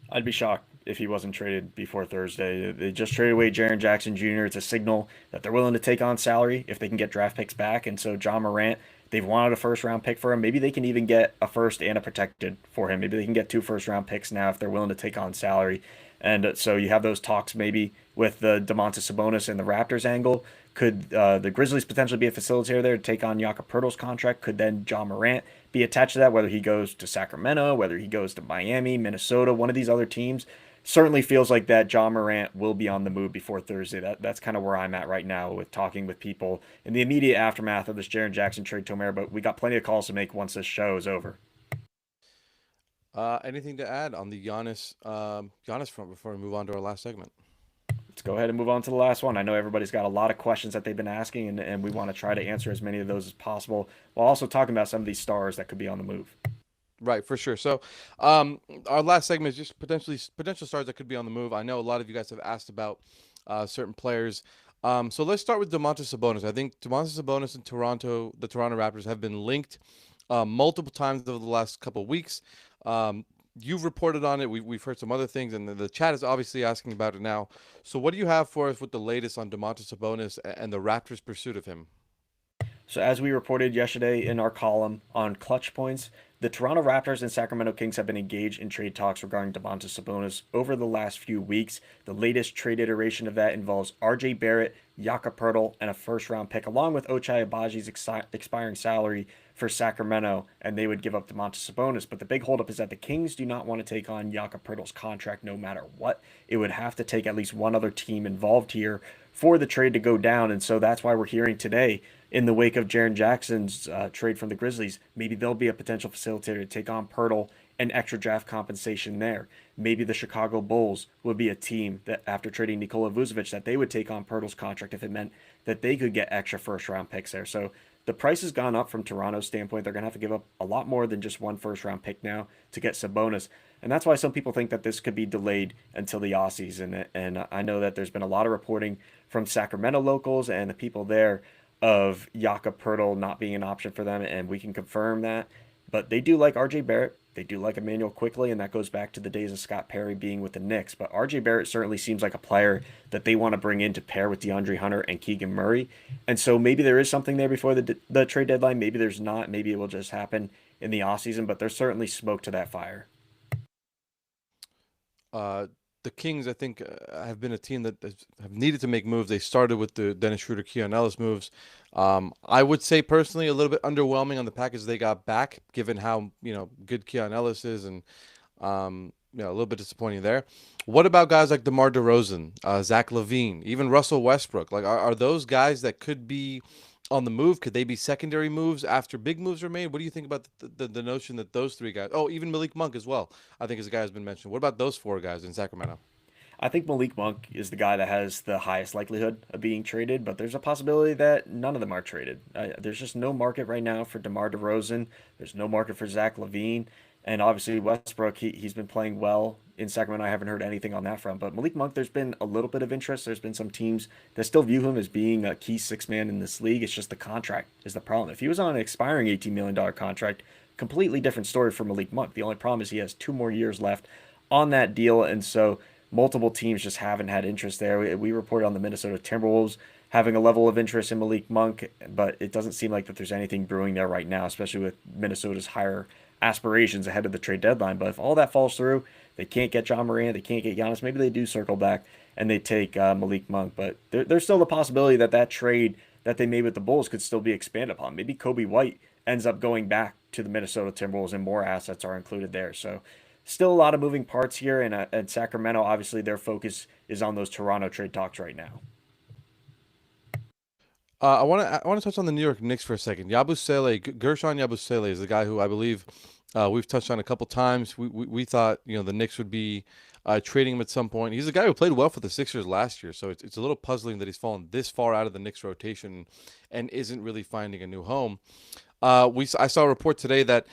I'd be shocked if he wasn't traded before Thursday. They just traded away Jaren Jackson Jr. It's a signal that they're willing to take on salary if they can get draft picks back. And so John Morant, they've wanted a first round pick for him. Maybe they can even get a first and a protected for him. Maybe they can get two first round picks now if they're willing to take on salary. And so you have those talks maybe with the Domantas Sabonis and the Raptors angle. Could the Grizzlies potentially be a facilitator there to take on Jakob Poeltl's contract? Could then John Morant be attached to that, whether he goes to Sacramento, whether he goes to Miami, Minnesota, one of these other teams? Certainly feels like that John Morant will be on the move before Thursday. That's kind of where I'm at right now with talking with people in the immediate aftermath of this Jaren Jackson trade, Tomer. But we got plenty of calls to make once this show is over. Anything to add on the Giannis front before we move on to our last segment? Let's go ahead and move on to the last one. I know everybody's got a lot of questions that they've been asking, and we want to try to answer as many of those as possible while also talking about some of these stars that could be on the move. Right, for sure. So, our last segment is just potential stars that could be on the move. I know a lot of you guys have asked about certain players. So let's start with Domantas Sabonis. I think Domantas Sabonis and the Toronto Raptors, have been linked multiple times over the last couple of weeks. You've reported on it. We've heard some other things, and the chat is obviously asking about it now. So, what do you have for us with the latest on Domantas Sabonis and the Raptors' pursuit of him? So, as we reported yesterday in our column on Clutch Points, the Toronto Raptors and Sacramento Kings have been engaged in trade talks regarding Domantas Sabonis over the last few weeks. The latest trade iteration of that involves RJ Barrett, Jakob Poeltl, and a first-round pick, along with Ochai Abaji's expiring salary for Sacramento, and they would give up Domantas Sabonis. But the big holdup is that the Kings do not want to take on Jakob Poeltl's contract no matter what. It would have to take at least one other team involved here for the trade to go down, and so that's why we're hearing today, in the wake of Jaren Jackson's trade from the Grizzlies, maybe there'll be a potential facilitator to take on Poeltl and extra draft compensation there. Maybe the Chicago Bulls would be a team that, after trading Nikola Vucevic, that they would take on Poeltl's contract if it meant that they could get extra first-round picks there. So the price has gone up from Toronto's standpoint. They're going to have to give up a lot more than just one first-round pick now to get Sabonis. And that's why some people think that this could be delayed until the offseason. And I know that there's been a lot of reporting from Sacramento locals and the people there of Jakob Poeltl not being an option for them, and we can confirm that. But they do like RJ Barrett. They do like Emmanuel Quickly, and that goes back to the days of Scott Perry being with the Knicks. But RJ Barrett certainly seems like a player that they want to bring in to pair with DeAndre Hunter and Keegan Murray. And so maybe there is something there before the trade deadline. Maybe there's not. Maybe it will just happen in the offseason, but there's certainly smoke to that fire. The Kings, I think, have been a team that have needed to make moves. They started with the Dennis Schroeder, Keon Ellis moves. I would say personally a little bit underwhelming on the package they got back, given how good Keon Ellis is, and a little bit disappointing there. What about guys like DeMar DeRozan, Zach LaVine, even Russell Westbrook? Like, are those guys that could be on the move? Could they be secondary moves after big moves are made? What do you think about the notion that those three guys? Oh, even Malik Monk as well, I think, is a guy who's been mentioned. What about those four guys in Sacramento? I think Malik Monk is the guy that has the highest likelihood of being traded, but there's a possibility that none of them are traded. There's just no market right now for DeMar DeRozan. There's no market for Zach LaVine. And obviously Westbrook, he's been playing well in Sacramento. I haven't heard anything on that front. But Malik Monk, there's been a little bit of interest. There's been some teams that still view him as being a key six man in this league. It's just the contract is the problem. If he was on an expiring $18 million contract, completely different story for Malik Monk. The only problem is he has 2 more years left on that deal. And so multiple teams just haven't had interest there. We reported on the Minnesota Timberwolves having a level of interest in Malik Monk, but it doesn't seem like that there's anything brewing there right now, especially with Minnesota's higher aspirations ahead of the trade deadline. But if all that falls through, they can't get John Morant, they can't get Giannis, maybe they do circle back and they take Malik Monk. But there's still the possibility that trade that they made with the Bulls could still be expanded upon. Maybe Kobe White ends up going back to the Minnesota Timberwolves and more assets are included there. So still a lot of moving parts here. And Sacramento, obviously, their focus is on those Toronto trade talks right now. I want to touch on the New York Knicks for a second. Yabusele, Gershon Yabusele is the guy who I believe we've touched on a couple times. We thought the Knicks would be trading him at some point. He's a guy who played well for the Sixers last year, so it's a little puzzling that he's fallen this far out of the Knicks rotation and isn't really finding a new home. I saw a report today that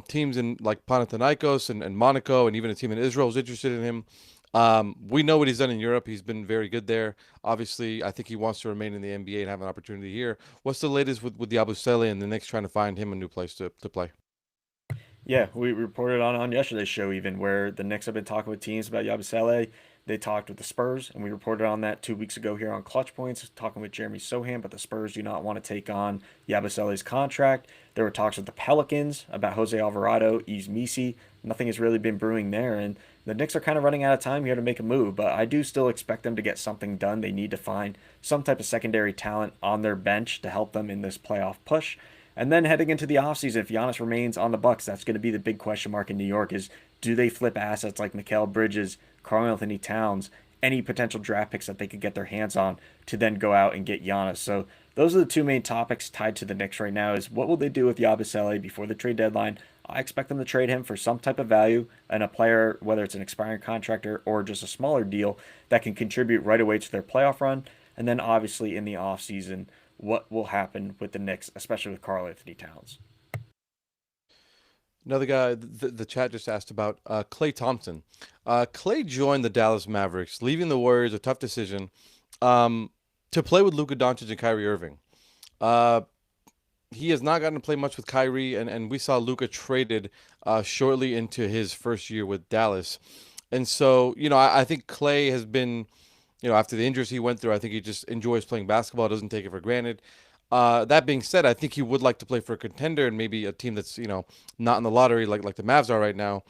teams in like Panathinaikos and Monaco and even a team in Israel is interested in him. We know what he's done in Europe. He's been very good there. Obviously, I think he wants to remain in the NBA and have an opportunity here. What's the latest with Yabusele and the Knicks trying to find him a new place to play? Yeah, we reported on yesterday's show even where the Knicks have been talking with teams about Yabusele. They talked with the Spurs, and we reported on that 2 weeks ago here on Clutch Points, talking with Jeremy Sohan, but the Spurs do not want to take on Yabusele's contract. There were talks with the Pelicans about Jose Alvarado, Yves Missi. Nothing has really been brewing there, and the Knicks are kind of running out of time here to make a move, but I do still expect them to get something done. They need to find some type of secondary talent on their bench to help them in this playoff push. And then heading into the offseason, if Giannis remains on the Bucks, that's going to be the big question mark in New York is do they flip assets like Mikal Bridges, Karl Anthony Towns, any potential draft picks that they could get their hands on to then go out and get Giannis. So those are the two main topics tied to the Knicks right now is what will they do with Yabusele before the trade deadline? I expect them to trade him for some type of value and a player, whether it's an expiring contractor or just a smaller deal that can contribute right away to their playoff run. And then obviously in the offseason, what will happen with the Knicks, especially with Karl Anthony Towns. Another guy, the chat just asked about Klay Thompson. Klay joined the Dallas Mavericks, leaving the Warriors a tough decision um, to play with Luka Doncic and Kyrie Irving. Uh, he has not gotten to play much with Kyrie, and we saw Luka traded shortly into his first year with Dallas. And so, I think Klay has been, after the injuries he went through, I think he just enjoys playing basketball, doesn't take it for granted. That being said, I think he would like to play for a contender and maybe a team that's not in the lottery like the Mavs are right now.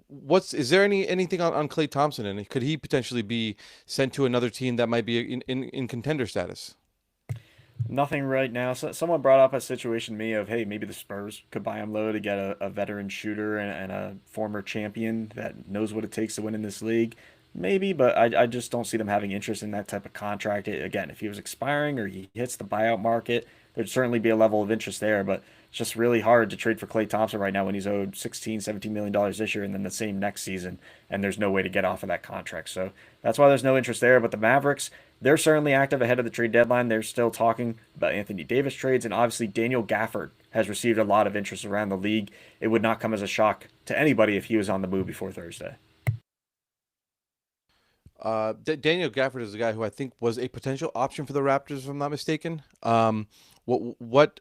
What's is there anything on Klay Thompson, and could he potentially be sent to another team that might be in contender status? Nothing right now. So someone brought up a situation to me of, hey, maybe the Spurs could buy him low to get a veteran shooter and a former champion that knows what it takes to win in this league. Maybe, but I just don't see them having interest in that type of contract. Again, if he was expiring or he hits the buyout market, there'd certainly be a level of interest there, but it's just really hard to trade for Klay Thompson right now when he's owed 16, $17 million this year and then the same next season, and there's no way to get off of that contract. So that's why there's no interest there. But the Mavericks, they're certainly active ahead of the trade deadline. They're still talking about Anthony Davis trades, and obviously Daniel Gafford has received a lot of interest around the league. It would not come as a shock to anybody if he was on the move before Thursday. Daniel Gafford is a guy who I think was a potential option for the Raptors, if I'm not mistaken. What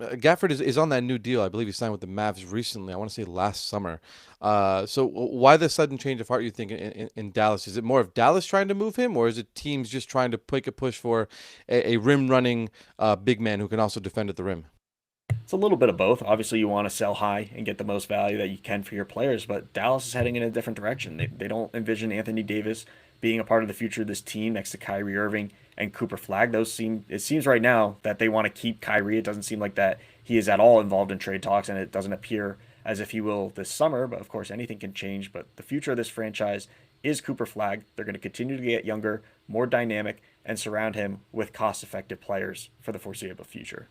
Gafford is on that new deal. I believe he signed with the Mavs recently. I want to say last summer. So why the sudden change of heart? You think in Dallas? Is it more of Dallas trying to move him, or is it teams just trying to make a push for a rim running big man who can also defend at the rim? It's a little bit of both. Obviously, you want to sell high and get the most value that you can for your players, but Dallas is heading in a different direction. They don't envision Anthony Davis being a part of the future of this team next to Kyrie Irving and Cooper Flag. It seems right now that they want to keep Kyrie. It doesn't seem like that he is at all involved in trade talks, and it doesn't appear as if he will this summer. But of course, anything can change. But the future of this franchise is Cooper Flag. They're going to continue to get younger, more dynamic, and surround him with cost-effective players for the foreseeable future.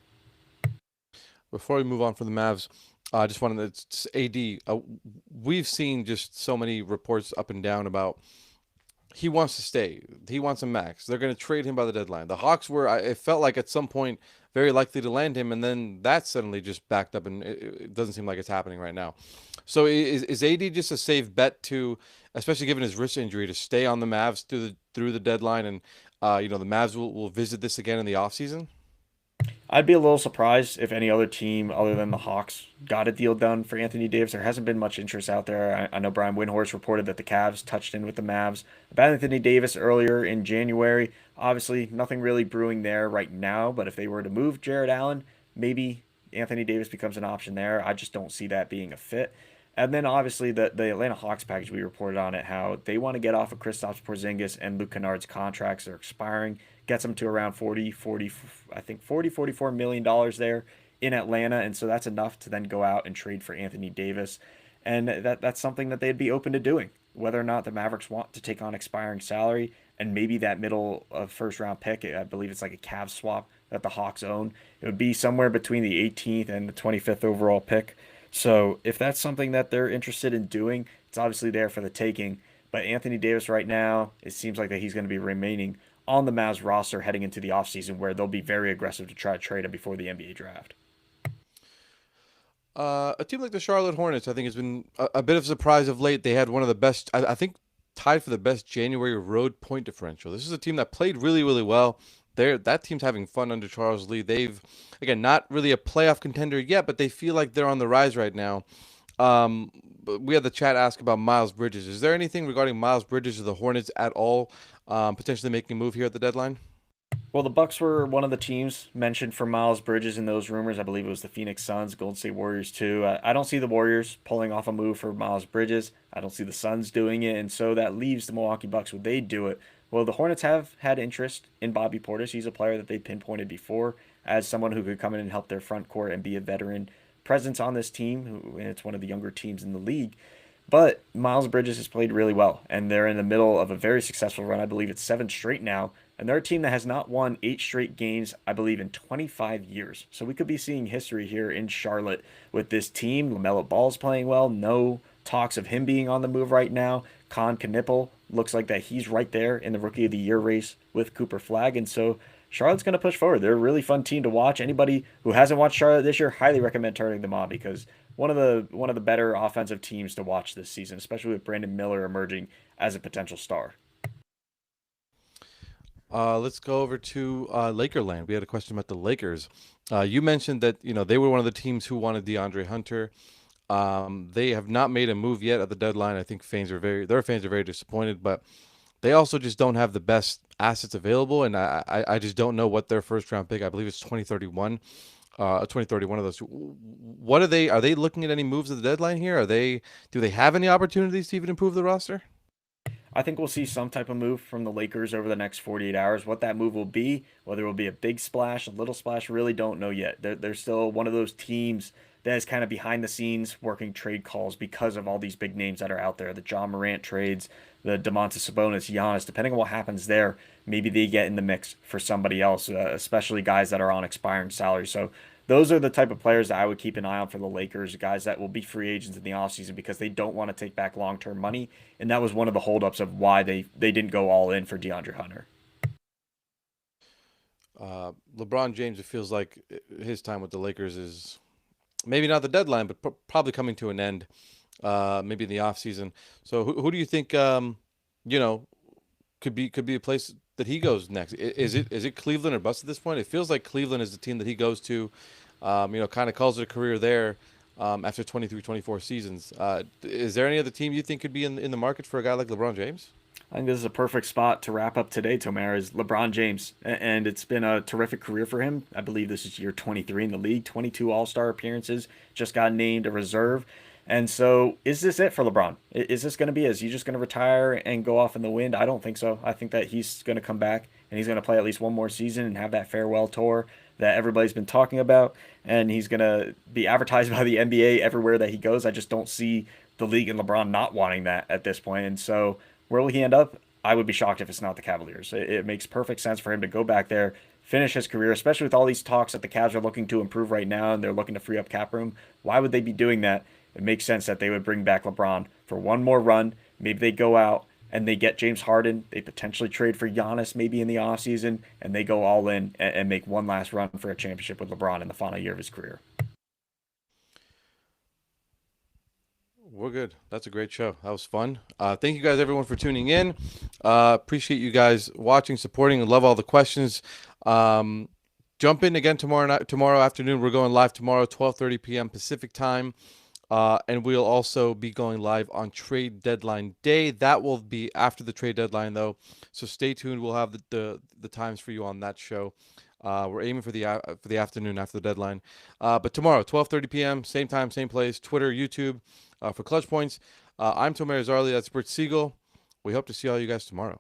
Before we move on from the Mavs, I just wanted to AD. We've seen just so many reports up and down about he wants to stay. He wants a max. They're going to trade him by the deadline. The Hawks were, it felt like at some point, very likely to land him, and then that suddenly just backed up, and it doesn't seem like it's happening right now. So is AD just a safe bet to, especially given his wrist injury, to stay on the Mavs through the deadline, and the Mavs will visit this again in the offseason? I'd be a little surprised if any other team other than the Hawks got a deal done for Anthony Davis. There hasn't been much interest out there. I know Brian Windhorst reported that the Cavs touched in with the Mavs about Anthony Davis earlier in January. Obviously, nothing really brewing there right now, but if they were to move Jared Allen, maybe Anthony Davis becomes an option there. I just don't see that being a fit. And then obviously the Atlanta Hawks package, we reported on it, how they want to get off of Kristaps Porzingis and Luke Kennard's contracts. They're expiring, gets them to around 40, I think 44 million dollars there in Atlanta, and so that's enough to then go out and trade for Anthony Davis, and that's something that they'd be open to doing. Whether or not the Mavericks want to take on expiring salary and maybe that middle of first round pick, I believe it's like a Cavs swap that the Hawks own. It would be somewhere between the 18th and the 25th overall pick. So if that's something that they're interested in doing, it's obviously there for the taking. But Anthony Davis right now, it seems like that he's going to be remaining on the Mavs roster heading into the offseason where they'll be very aggressive to try to trade him before the NBA draft. A team like the Charlotte Hornets, I think, has been a bit of a surprise of late. They had one of the best, I think, tied for the best January road point differential. This is a team that played really, really well. That team's having fun under Charles Lee. They've, again, not really a playoff contender yet, but they feel like they're on the rise right now. But we had the chat ask about Miles Bridges. Is there anything regarding Miles Bridges or the Hornets at all, potentially making a move here at the deadline? Well, the Bucks were one of the teams mentioned for Miles Bridges in those rumors. I believe it was the Phoenix Suns, Golden State Warriors too. I don't see the Warriors pulling off a move for Miles Bridges. I don't see the Suns doing it, and so that leaves the Milwaukee Bucks. Would they do it? Well, the Hornets have had interest in Bobby Portis. He's a player that they pinpointed before as someone who could come in and help their front court and be a veteran presence on this team. And it's one of the younger teams in the league. But Miles Bridges has played really well, and they're in the middle of a very successful run. I believe it's 7 straight now, and they're a team that has not won 8 straight games, I believe, in 25 years. So we could be seeing history here in Charlotte with this team. LaMelo Ball's playing well. No talks of him being on the move right now. Con Knipple looks like that he's right there in the Rookie of the Year race with Cooper Flag, and so Charlotte's going to push forward. They're a really fun team to watch. Anybody who hasn't watched Charlotte this year, highly recommend turning them on because one of the better offensive teams to watch this season, especially with Brandon Miller emerging as a potential star. Let's go over to Lakerland. We had a question about the Lakers. You mentioned that they were one of the teams who wanted DeAndre Hunter. They have not made a move yet at the deadline. I think their fans are very disappointed, but they also just don't have the best assets available, and I just don't know what their first round pick. I believe it's 2031. 2031 of those. What are they? Are they looking at any moves at the deadline here? Do they have any opportunities to even improve the roster? I think we'll see some type of move from the Lakers over the next 48 hours. What that move will be, whether it will be a big splash, a little splash, really don't know yet. They're still one of those teams that is kind of behind the scenes working trade calls because of all these big names that are out there. The John Morant trades, the Domantas Sabonis, Giannis. Depending on what happens there, maybe they get in the mix for somebody else, especially guys that are on expiring salary. So those are the type of players that I would keep an eye on for the Lakers, guys that will be free agents in the offseason because they don't want to take back long-term money. And that was one of the holdups of why they didn't go all in for DeAndre Hunter. LeBron James, it feels like his time with the Lakers is maybe not the deadline, but probably coming to an end. Maybe in the offseason. So who do you think you know could be a place that he goes next? Is it Cleveland or bust at this point? It feels like Cleveland is the team that he goes to. Kind of calls it a career there after 23, 24 seasons. Is there any other team you think could be in the market for a guy like LeBron James? I think this is a perfect spot to wrap up today, Tomer, is LeBron James. And it's been a terrific career for him. I believe this is year 23 in the league, 22 All-Star appearances, just got named a reserve. And so, is this it for LeBron? Is this going to be? Is he just going to retire and go off in the wind? I don't think so. I think that he's going to come back and he's going to play at least one more season and have that farewell tour that everybody's been talking about. And he's going to be advertised by the NBA everywhere that he goes. I just don't see the league and LeBron not wanting that at this point. And so, where will he end up? I would be shocked if it's not the Cavaliers. It makes perfect sense for him to go back there, finish his career, especially with all these talks that the Cavs are looking to improve right now and they're looking to free up cap room. Why would they be doing that? It makes sense that they would bring back LeBron for one more run. Maybe they go out and they get James Harden. They potentially trade for Giannis maybe in the offseason, and they go all in and make one last run for a championship with LeBron in the final year of his career. We're good. That's a great show. That was fun. Thank you guys, everyone, for tuning in. Appreciate you guys watching, supporting, and love all the questions. Jump in again tomorrow afternoon. We're going live tomorrow, 12:30 p.m. Pacific time. And we'll also be going live on trade deadline day. That will be after the trade deadline, though. So stay tuned. We'll have the times for you on that show. We're aiming for the afternoon after the deadline. But tomorrow, 12:30 p.m., same time, same place, Twitter, YouTube, for Clutch Points. I'm Tomer Azarly. That's Siegel. We hope to see all you guys tomorrow.